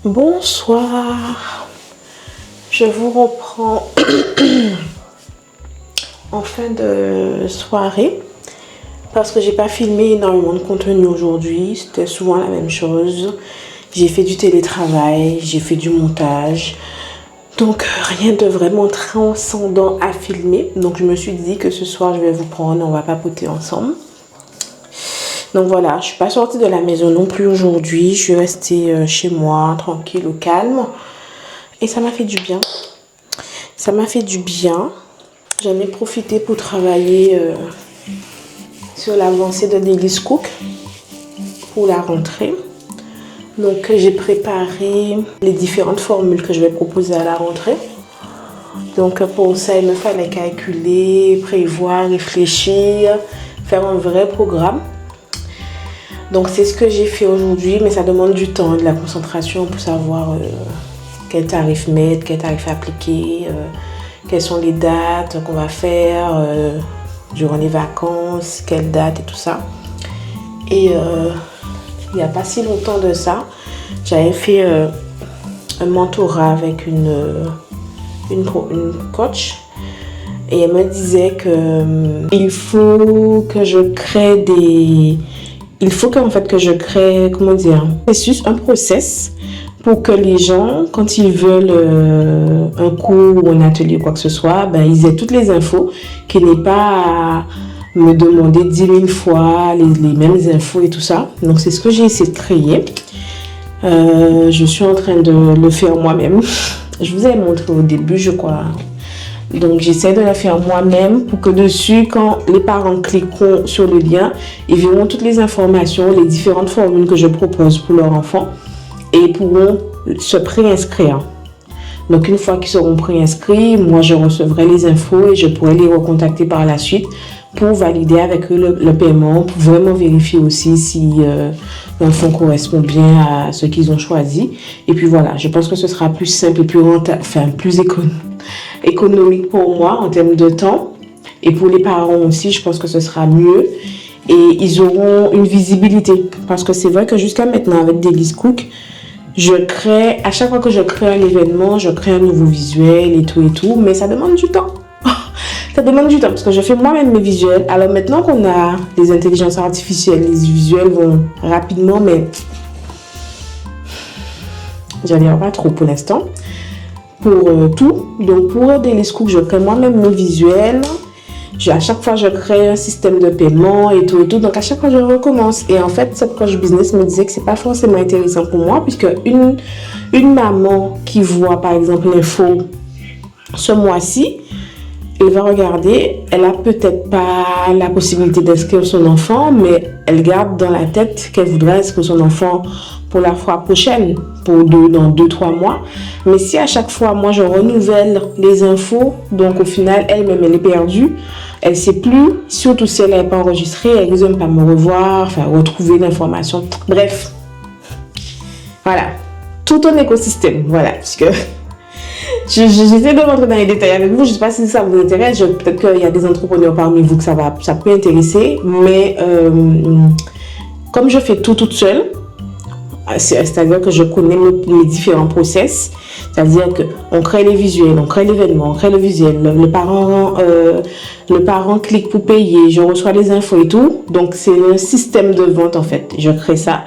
Bonsoir, je vous reprends en fin de soirée parce que j'ai pas filmé énormément de contenu aujourd'hui, c'était souvent la même chose. J'ai fait du télétravail, j'ai fait du montage, donc rien de vraiment transcendant à filmer. Donc je me suis dit que ce soir je vais vous prendre, on va papoter ensemble. Donc voilà, je suis pas sortie de la maison non plus aujourd'hui. Je suis restée chez moi, tranquille, au calme. Et ça m'a fait du bien. Ça m'a fait du bien. J'en ai profité pour travailler sur l'avancée de Daily Cook pour la rentrée. Donc j'ai préparé les différentes formules que je vais proposer à la rentrée. Donc pour ça, il me fallait calculer, prévoir, réfléchir, faire un vrai programme. Donc c'est ce que j'ai fait aujourd'hui, mais ça demande du temps, de la concentration pour savoir quel tarif mettre, quel tarif appliquer, quelles sont les dates qu'on va faire durant les vacances, quelle date et tout ça. Et il n'y a pas si longtemps de ça, j'avais fait un mentorat avec une coach. Et elle me disait que il faut que je crée que je crée, un process pour que les gens, quand ils veulent un cours ou un atelier ou quoi que ce soit, ils aient toutes les infos, qu'ils n'aient pas à me demander 10 000 fois les mêmes infos et tout ça. Donc c'est ce que j'ai essayé de créer. Je suis en train de le faire moi-même. Je vous ai montré au début, je crois. Donc j'essaie de la faire moi-même pour que dessus, quand les parents cliqueront sur le lien, ils verront toutes les informations, les différentes formules que je propose pour leur enfant et pourront se préinscrire. Donc une fois qu'ils seront préinscrits, moi je recevrai les infos et je pourrai les recontacter par la suite pour valider avec eux le paiement, pour vraiment vérifier aussi si l'enfant correspond bien à ce qu'ils ont choisi. Et puis voilà, je pense que ce sera plus simple et plus rentable, plus économique pour moi en termes de temps. Et pour les parents aussi, je pense que ce sera mieux. Et ils auront une visibilité. Parce que c'est vrai que jusqu'à maintenant, avec Daily Cook, à chaque fois que je crée un événement, je crée un nouveau visuel et tout, mais ça demande du temps. Ça demande du temps parce que je fais moi-même mes visuels. Alors maintenant qu'on a les intelligences artificielles, les visuels vont rapidement, mais j'en ai pas trop pour l'instant. Pour tout, donc pour Daily Cook, je crée moi-même mes visuels. À chaque fois, je crée un système de paiement et tout. Donc à chaque fois, je recommence. Et en fait, cette coach business me disait que c'est pas forcément intéressant pour moi puisque une maman qui voit par exemple l'info ce mois-ci, elle va regarder, elle a peut-être pas la possibilité d'inscrire son enfant, mais elle garde dans la tête qu'elle voudrait inscrire son enfant pour la fois prochaine, dans 2-3 mois. Mais si à chaque fois, moi, je renouvelle les infos, donc au final, elle-même, elle est perdue, elle ne sait plus, surtout si elle n'est pas enregistrée, elle ne pas me revoir, retrouver l'information. Bref, voilà, tout un écosystème, voilà, puisque j'essaie de rentrer dans les détails avec vous. Je ne sais pas si ça vous intéresse. Peut-être qu'il y a des entrepreneurs parmi vous que ça peut intéresser. Mais comme je fais tout toute seule, c'est-à-dire que je connais les différents process. C'est-à-dire qu'on crée les visuels, on crée l'événement, on crée le visuel. Le parent clique pour payer. Je reçois les infos et tout. Donc, c'est un système de vente en fait. Je crée ça.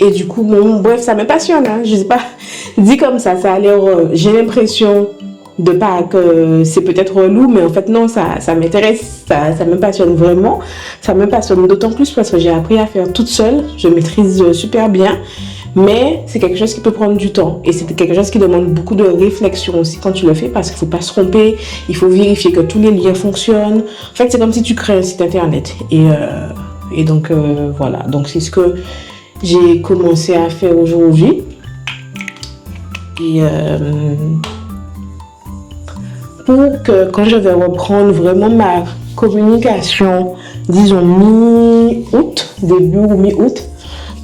Et du coup, bref, ça me passionne. Je sais pas, dit comme ça a l'air. J'ai l'impression que c'est peut-être relou, mais en fait non, ça m'intéresse, ça me passionne vraiment. Ça me passionne d'autant plus parce que j'ai appris à faire toute seule. Je maîtrise super bien, mais c'est quelque chose qui peut prendre du temps et c'est quelque chose qui demande beaucoup de réflexion aussi quand tu le fais parce qu'il faut pas se tromper. Il faut vérifier que tous les liens fonctionnent. En fait, c'est comme si tu crées un site internet et donc voilà. Donc c'est ce que j'ai commencé à faire aujourd'hui. Et pour que quand je vais reprendre vraiment ma communication, disons mi-août, début ou mi-août,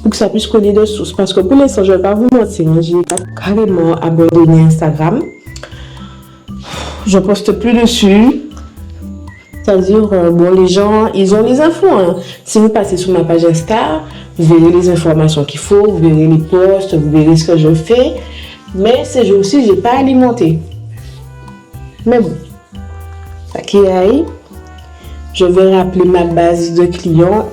pour que ça puisse coller de source. Parce que pour l'instant, je ne vais pas vous mentir, j'ai carrément abandonné Instagram. Je ne poste plus dessus. C'est-à-dire, bon, les gens, ils ont les infos. Hein. Si vous passez sur ma page Insta, vous verrez les informations qu'il faut, vous verrez les posts, vous verrez ce que je fais. Mais ces jours-ci, je n'ai pas alimenté. Mais bon, ça qui aille, je vais rappeler ma base de clients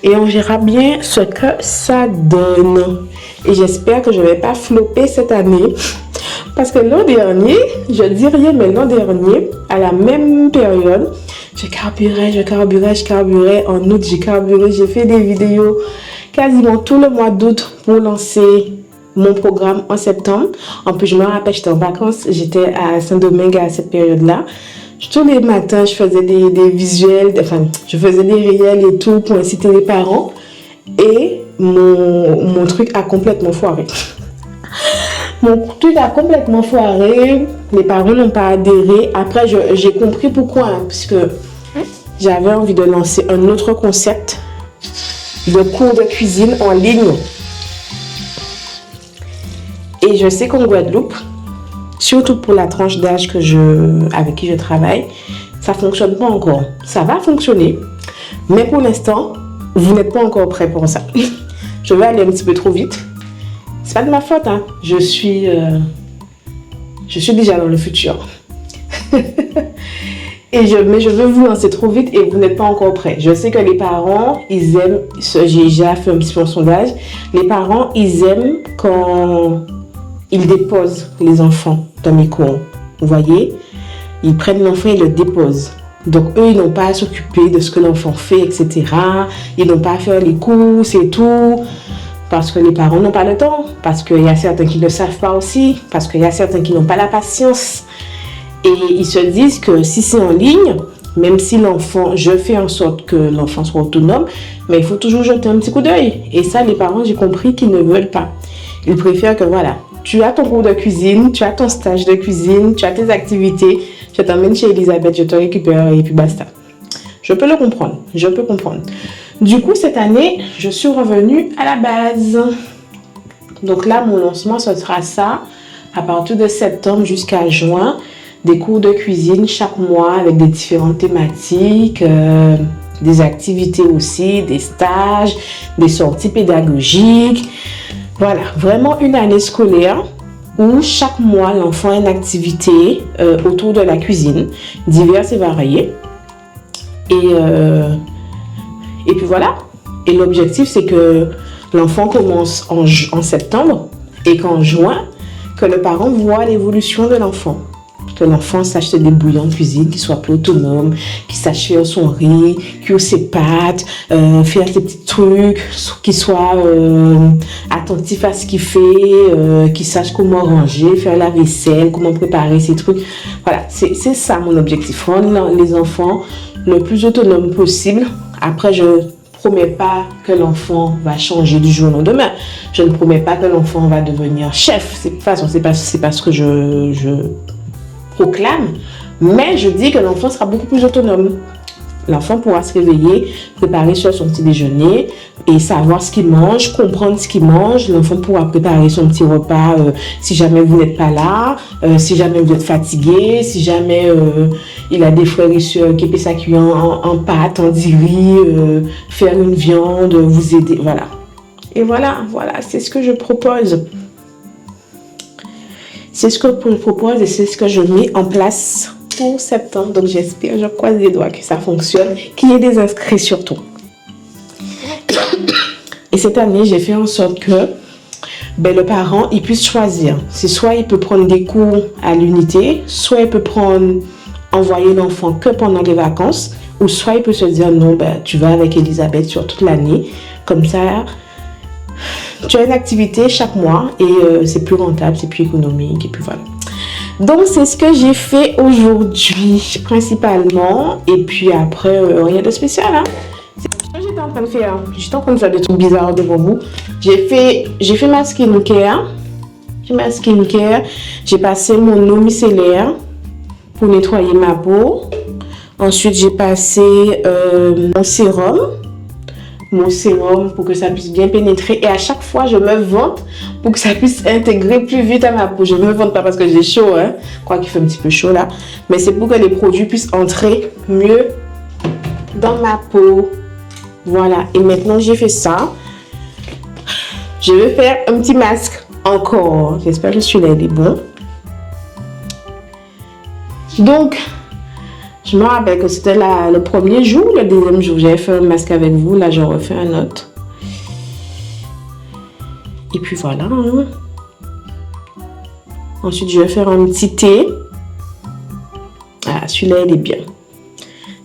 et on verra bien ce que ça donne. Et j'espère que je ne vais pas flopper cette année. Parce que l'an dernier, je dis rien, mais l'an dernier, à la même période, je carburais. En août, j'ai carburé. J'ai fait des vidéos quasiment tout le mois d'août pour lancer mon programme en septembre. En plus, je me rappelle, j'étais en vacances. J'étais à Saint-Domingue à cette période-là. Tous les matins, je faisais des visuels, je faisais des réels et tout pour inciter les parents. Et mon truc a complètement foiré. Mon truc a complètement foiré. Les parents n'ont pas adhéré. Après, j'ai compris pourquoi. Hein, puisque j'avais envie de lancer un autre concept de cours de cuisine en ligne. Et je sais qu'en Guadeloupe, surtout pour la tranche d'âge avec qui je travaille, ça ne fonctionne pas encore. Ça va fonctionner. Mais pour l'instant, vous n'êtes pas encore prêt pour ça. Je vais aller un petit peu trop vite. C'est pas de ma faute, hein. Je suis déjà dans le futur. Mais je veux vous lancer trop vite et vous n'êtes pas encore prêts. Je sais que les parents, ils aiment, j'ai déjà fait un petit peu un sondage, les parents, ils aiment quand ils déposent les enfants dans mes cours. Vous voyez, ils prennent l'enfant et le déposent. Donc, eux, ils n'ont pas à s'occuper de ce que l'enfant fait, etc. Ils n'ont pas à faire les courses et tout. Parce que les parents n'ont pas le temps, parce qu'il y a certains qui ne savent pas aussi, parce qu'il y a certains qui n'ont pas la patience. Et ils se disent que si c'est en ligne, même si je fais en sorte que l'enfant soit autonome, mais il faut toujours jeter un petit coup d'œil. Et ça, les parents, j'ai compris qu'ils ne veulent pas. Ils préfèrent que voilà, tu as ton cours de cuisine, tu as ton stage de cuisine, tu as tes activités, je t'emmène chez Elisabeth, je te récupère et puis basta. Je peux le comprendre, je peux comprendre. Du coup, cette année, je suis revenue à la base. Donc là, mon lancement, ce sera ça. À partir de septembre jusqu'à juin, des cours de cuisine chaque mois avec des différentes thématiques, des activités aussi, des stages, des sorties pédagogiques. Voilà, vraiment une année scolaire où chaque mois, l'enfant a une activité autour de la cuisine, diverses et variées. Et puis voilà. Et l'objectif, c'est que l'enfant commence en septembre et qu'en juin, que le parent voit l'évolution de l'enfant. Que l'enfant sache se débrouiller en cuisine, qu'il soit plus autonome, qu'il sache faire son riz, qu'il ait ses pâtes, faire ses petits trucs, qu'il soit attentif à ce qu'il fait, qu'il sache comment ranger, faire la vaisselle, comment préparer ses trucs. Voilà, c'est ça mon objectif. Rendre les enfants le plus autonome possible. Après, je ne promets pas que l'enfant va changer du jour au lendemain. Je ne promets pas que l'enfant va devenir chef. De toute façon, c'est pas ce que je proclame. Mais je dis que l'enfant sera beaucoup plus autonome. L'enfant pourra se réveiller, préparer son petit déjeuner et savoir ce qu'il mange, comprendre ce qu'il mange. L'enfant pourra préparer son petit repas si jamais vous n'êtes pas là, si jamais vous êtes fatigué, si jamais il a des frères et soeurs qui épient sa cuillère en pâte, en riz, faire une viande, vous aider, voilà. Et voilà, c'est ce que je propose. C'est ce que je propose et c'est ce que je mets en place pour septembre. Donc j'espère, je croise les doigts que ça fonctionne, qu'il y ait des inscrits surtout. Et cette année, j'ai fait en sorte que le parent il puisse choisir. C'est soit il peut prendre des cours à l'unité, soit il peut envoyer l'enfant que pendant les vacances, ou soit il peut se dire non, tu vas avec Elisabeth sur toute l'année. Comme ça, tu as une activité chaque mois et c'est plus rentable, c'est plus économique et puis voilà. Donc c'est ce que j'ai fait aujourd'hui principalement et puis après rien de spécial. Hein. C'est ce que j'étais en train de faire. J'étais en train de faire des trucs bizarres devant vous. J'ai fait ma skincare. J'ai passé mon eau micellaire pour nettoyer ma peau. Ensuite j'ai passé mon sérum pour que ça puisse bien pénétrer. Et à chaque fois, je me vante pour que ça puisse intégrer plus vite à ma peau. Je ne me vante pas parce que j'ai chaud, hein. Je crois qu'il fait un petit peu chaud là. Mais c'est pour que les produits puissent entrer mieux dans ma peau. Voilà. Et maintenant, j'ai fait ça. Je vais faire un petit masque encore. J'espère que celui-là est bon. Donc, je me rappelle que c'était le premier jour, le deuxième jour, j'avais fait un masque avec vous. Là, j'en refais un autre. Et puis voilà. Hein. Ensuite, je vais faire un petit thé. Ah, celui-là, il est bien.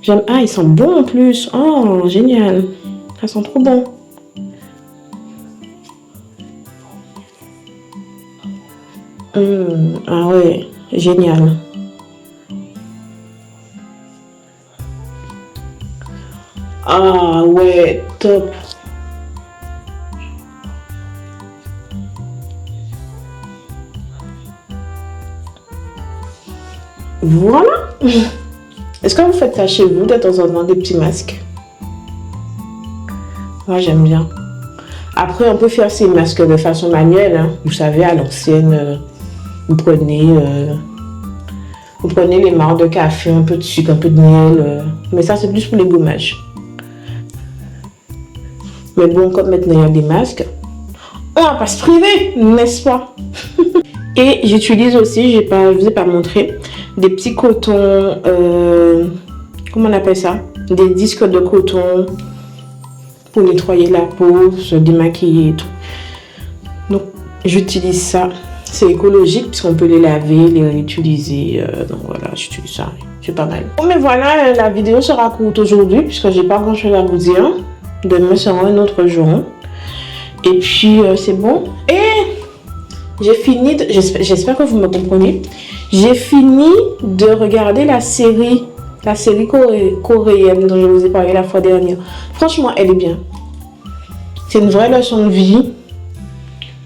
J'aime. Ah, il sent bon en plus. Oh, génial. Ça sent trop bon. Ah ouais, génial. Ah ouais, top. Voilà. Est-ce que vous faites ça chez vous de temps en temps, des petits masques? Moi, j'aime bien. Après, on peut faire ces masques de façon manuelle. Hein. Vous savez, à l'ancienne, vous prenez les marcs de café, un peu de sucre, un peu de miel. Mais ça, c'est plus pour les gommages. Mais bon, comme maintenant, il y a des masques, on va pas se priver, n'est-ce pas? Et j'utilise aussi, je ne vous ai pas montré, des petits cotons, comment on appelle ça? Des disques de coton pour nettoyer la peau, se démaquiller et tout. Donc, j'utilise ça. C'est écologique puisqu'on peut les laver, les réutiliser. Donc voilà, j'utilise ça. C'est pas mal. Bon, mais voilà, la vidéo sera courte aujourd'hui puisque j'ai pas grand chose à vous dire. Demain sera un autre jour. Et puis, c'est bon. Et j'ai fini, j'espère que vous me comprenez. J'ai fini de regarder la série coréenne dont je vous ai parlé la fois dernière. Franchement, elle est bien. C'est une vraie leçon de vie.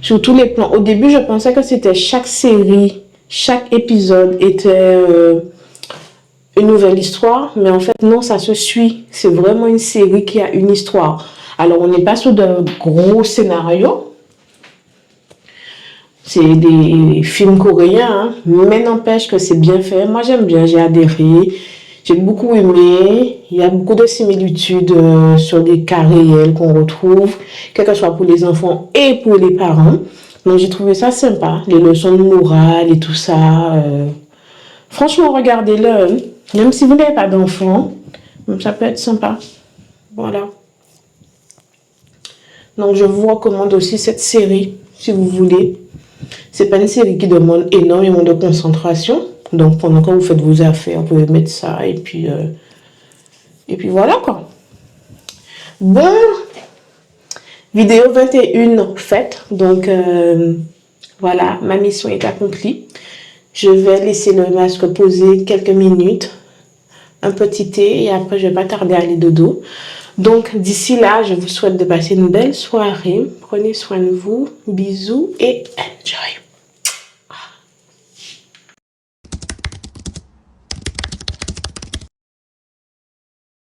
Sur tous les plans. Au début, je pensais que c'était chaque série, chaque épisode était une nouvelle histoire. Mais en fait, non, ça se suit. C'est vraiment une série qui a une histoire. Alors, on n'est pas sur de gros scénarios. C'est des films coréens, hein, mais n'empêche que c'est bien fait. Moi, j'aime bien, j'ai adhéré. J'ai beaucoup aimé. Il y a beaucoup de similitudes sur des cas réels qu'on retrouve, quel que soit pour les enfants et pour les parents. Donc, j'ai trouvé ça sympa. Les leçons de morale et tout ça. Franchement, regardez-le. Hein. Même si vous n'avez pas d'enfants, ça peut être sympa. Voilà. Donc, je vous recommande aussi cette série, si vous voulez. C'est pas une série qui demande énormément de concentration. Donc, pendant que vous faites vos affaires, vous pouvez mettre ça et puis voilà quoi. Bon, vidéo 21 faite. Donc, voilà, ma mission est accomplie. Je vais laisser le masque poser quelques minutes, un petit thé et après, je vais pas tarder à aller dodo. Donc, d'ici là, je vous souhaite de passer une belle soirée. Prenez soin de vous. Bisous et enjoy.